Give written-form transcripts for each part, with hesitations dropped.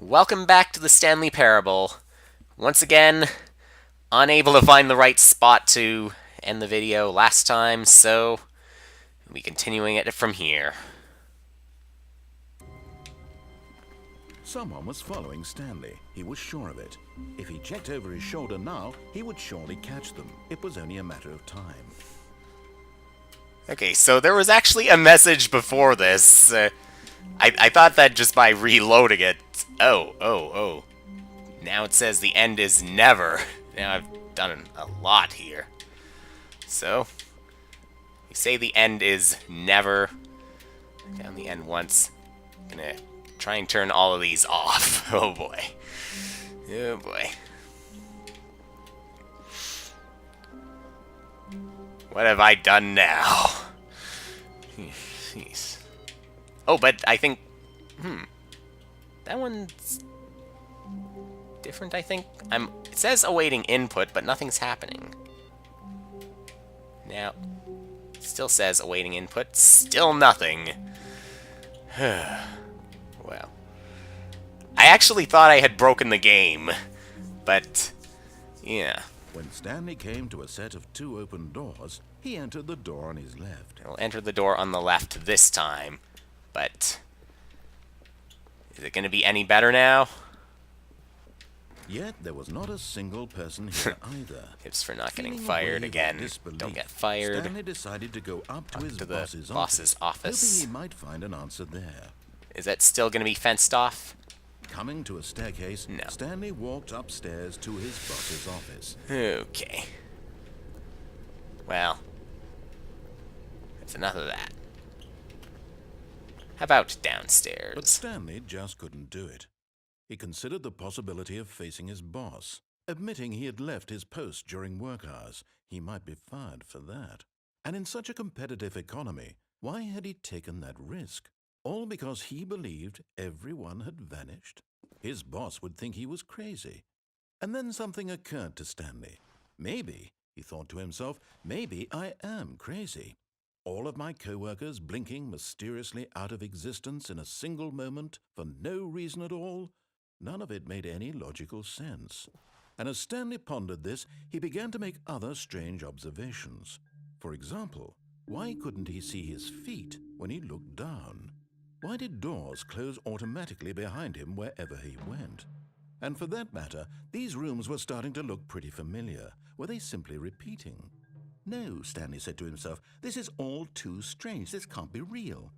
Welcome back to the Stanley Parable. Once again, unable to find the right spot to end the video last time, so we'll be continuing it from here. Someone was following Stanley. He was sure of it. If he checked over his shoulder now, he would surely catch them. It was only a matter of time. Okay, so there was actually a message before this. I thought that just by reloading it... Oh. Now it says the end is never. Now I've done a lot here. So, we say the end is never. Down the end once. Gonna try and turn all of these off. Oh boy. Oh boy. What have I done now? Jeez. Oh, but I think... That one's... different, I think? It says awaiting input, but nothing's happening. Now, it still says awaiting input. Still nothing. Well. I actually thought I had broken the game. But, yeah. When Stanley came to a set of two open doors, he entered the door on his left. I'll enter the door on the left this time. But... is it going to be any better now? Yet there was not a single person here either. Tips for not getting Feeling fired a wave of again. disbelief, Don't get fired. Stanley decided to go up to his the boss's office. hoping he might find an answer there. Is that still going to be fenced off? Coming to a staircase, No. Stanley walked upstairs to his boss's office. Okay. Well, that's enough of that. How about downstairs? But Stanley just couldn't do it. He considered the possibility of facing his boss. Admitting he had left his post during work hours, he might be fired for that. And in such a competitive economy, why had he taken that risk? All because he believed everyone had vanished? His boss would think he was crazy. And then something occurred to Stanley. Maybe, he thought to himself, maybe I am crazy. All of my co-workers blinking mysteriously out of existence in a single moment for no reason at all? None of it made any logical sense. And as Stanley pondered this, he began to make other strange observations. For example, why couldn't he see his feet when he looked down? Why did doors close automatically behind him wherever he went? And for that matter, these rooms were starting to look pretty familiar. Were they simply repeating? No, Stanley said to himself, this is all too strange. This can't be real.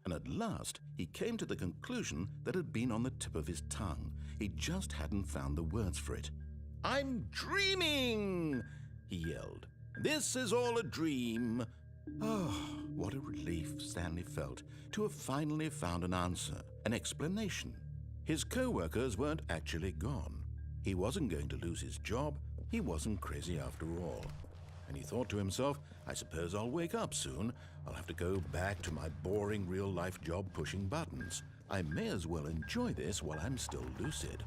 And at last, he came to the conclusion that had been on the tip of his tongue. He just hadn't found the words for it. "I'm dreaming!" he yelled. "This is all a dream." Oh, what a relief Stanley felt to have finally found an answer, an explanation. His co-workers weren't actually gone. He wasn't going to lose his job. He wasn't crazy after all. And he thought to himself, I suppose I'll wake up soon. I'll have to go back to my boring real-life job pushing buttons. I may as well enjoy this while I'm still lucid.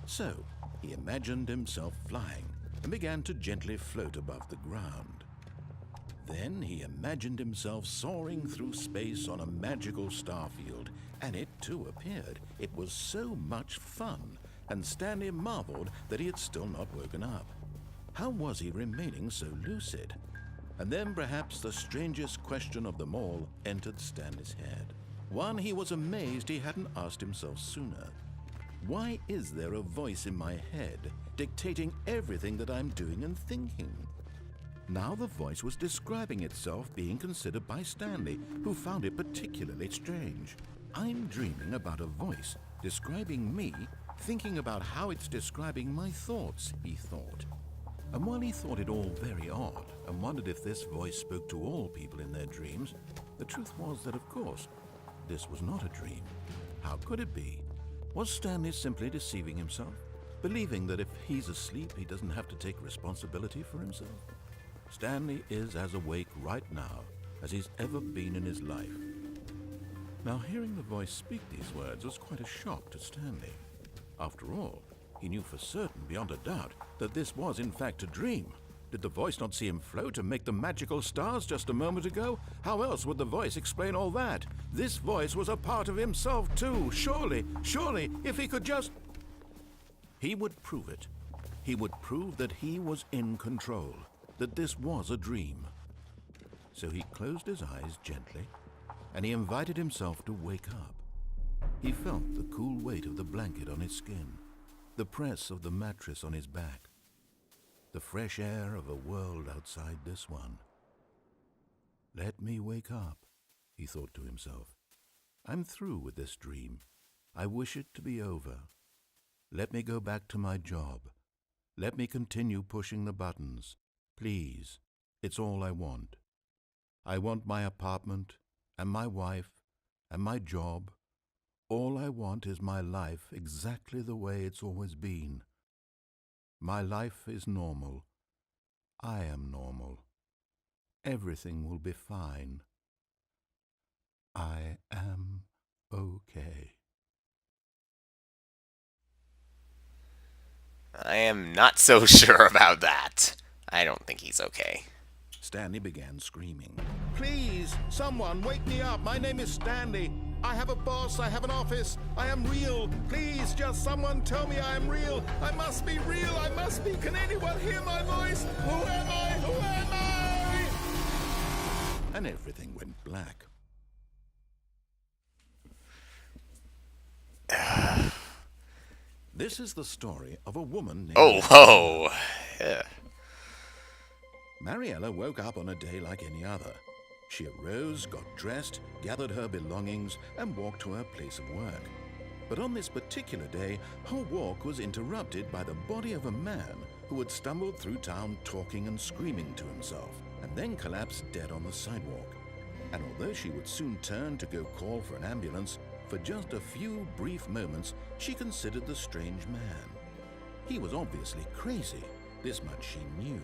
So, he imagined himself flying and began to gently float above the ground. Then he imagined himself soaring through space on a magical starfield, and it too appeared. It was so much fun, and Stanley marveled that he had still not woken up. How was he remaining so lucid? And then perhaps the strangest question of them all entered Stanley's head. One he was amazed he hadn't asked himself sooner. Why is there a voice in my head dictating everything that I'm doing and thinking? Now the voice was describing itself being considered by Stanley, who found it particularly strange. I'm dreaming about a voice describing me, thinking about how it's describing my thoughts, he thought. And while he thought it all very odd and wondered if this voice spoke to all people in their dreams, the truth was that, of course, this was not a dream. How could it be? Was Stanley simply deceiving himself, believing that if he's asleep, he doesn't have to take responsibility for himself? Stanley is as awake right now as he's ever been in his life. Now, hearing the voice speak these words was quite a shock to Stanley. After all, he knew for certain, beyond a doubt, that this was in fact a dream. Did the voice not see him float and make the magical stars just a moment ago? How else would the voice explain all that? This voice was a part of himself too. Surely, if he could just... He would prove it. He would prove that he was in control, that this was a dream. So he closed his eyes gently, and he invited himself to wake up. He felt the cool weight of the blanket on his skin, the press of the mattress on his back, the fresh air of a world outside this one. Let me wake up, he thought to himself. I'm through with this dream. I wish it to be over. Let me go back to my job. Let me continue pushing the buttons. Please, it's all I want. I want my apartment, and my wife, and my job. All I want is my life exactly the way it's always been. My life is normal. I am normal. Everything will be fine. I am okay. I am not so sure about that. I don't think he's okay. Stanley began screaming. Please, someone, wake me up. My name is Stanley. I have a boss. I have an office. I am real. Please, just someone tell me I am real. I must be real. I must be. Can anyone hear my voice? Who am I? Who am I? And everything went black. This is the story of a woman named... Oh, whoa. Yeah. Mariella woke up on a day like any other. She arose, got dressed, gathered her belongings, and walked to her place of work. But on this particular day, her walk was interrupted by the body of a man who had stumbled through town talking and screaming to himself, and then collapsed dead on the sidewalk. And although she would soon turn to go call for an ambulance, for just a few brief moments, she considered the strange man. He was obviously crazy. This much she knew.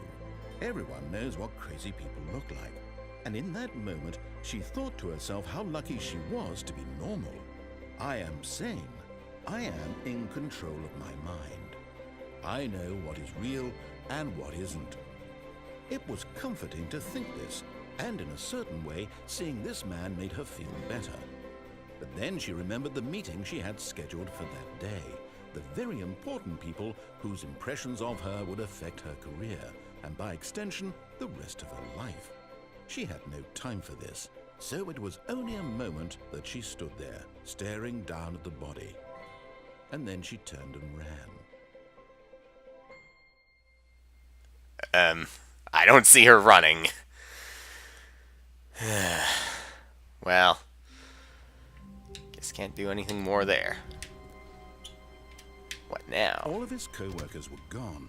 Everyone knows what crazy people look like. And in that moment, she thought to herself how lucky she was to be normal. I am sane. I am in control of my mind. I know what is real and what isn't. It was comforting to think this, and in a certain way, seeing this man made her feel better. But then she remembered the meeting she had scheduled for that day, the very important people whose impressions of her would affect her career, and by extension, the rest of her life. She had no time for this, so it was only a moment that she stood there, staring down at the body. And then she turned and ran. I don't see her running. Well, guess can't do anything more there. What now? All of his co-workers were gone.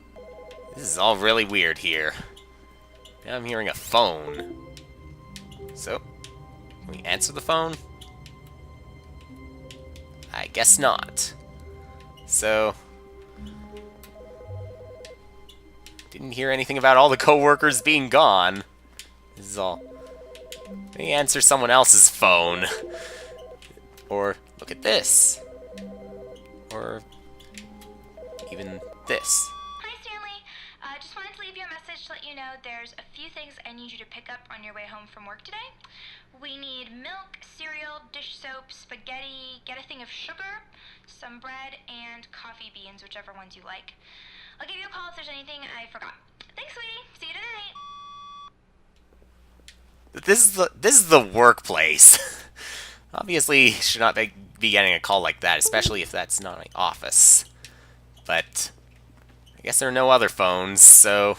This is all really weird here. Now I'm hearing a phone. So, can we answer the phone? I guess not. So, didn't hear anything about all the co-workers being gone. This is all... Maybe answer someone else's phone. Or look at this. Or even this. Hi, Stanley. Just wanted to leave you a message to let you know there's a few things I need you to pick up on your way home from work today. We need milk, cereal, dish soap, spaghetti, get a thing of sugar, some bread, and coffee beans, whichever ones you like. I'll give you a call if there's anything I forgot. Thanks, sweetie. See you tonight. This is the workplace. Obviously, should not be getting a call like that, especially if that's not an office. But I guess there are no other phones, so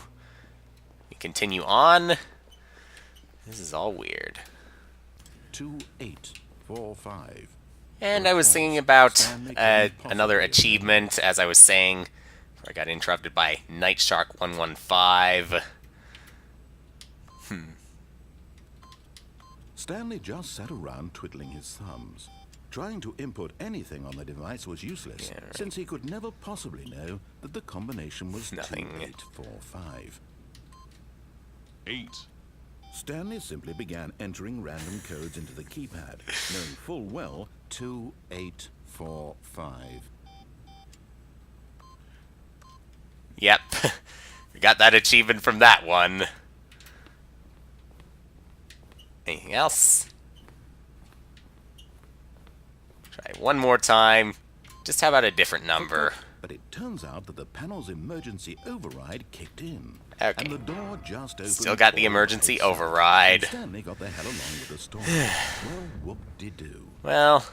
we continue on. This is all weird. 2845. And I was thinking about another achievement, as I was saying, where I got interrupted by Night Shark 115. Stanley just sat around twiddling his thumbs. Trying to input anything on the device was useless, Yeah, right. since he could never possibly know that the combination was Nothing. 2845. 8. Stanley simply began entering random codes into the keypad, knowing full well 2845. Yep. We got that achievement from that one. Anything else? Try one more time. Just how about a different number? But it turns out that the panel's emergency override kicked in. Okay. And the door just opened. Still got the all emergency by itself. override. And Stanley got the hell along with the storm. Well, whoop-de-doo. Well,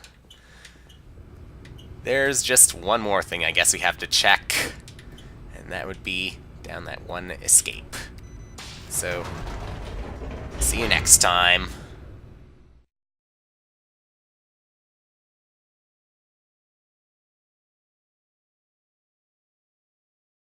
there's just one more thing I guess we have to check. And that would be down that one escape. So, see you next time.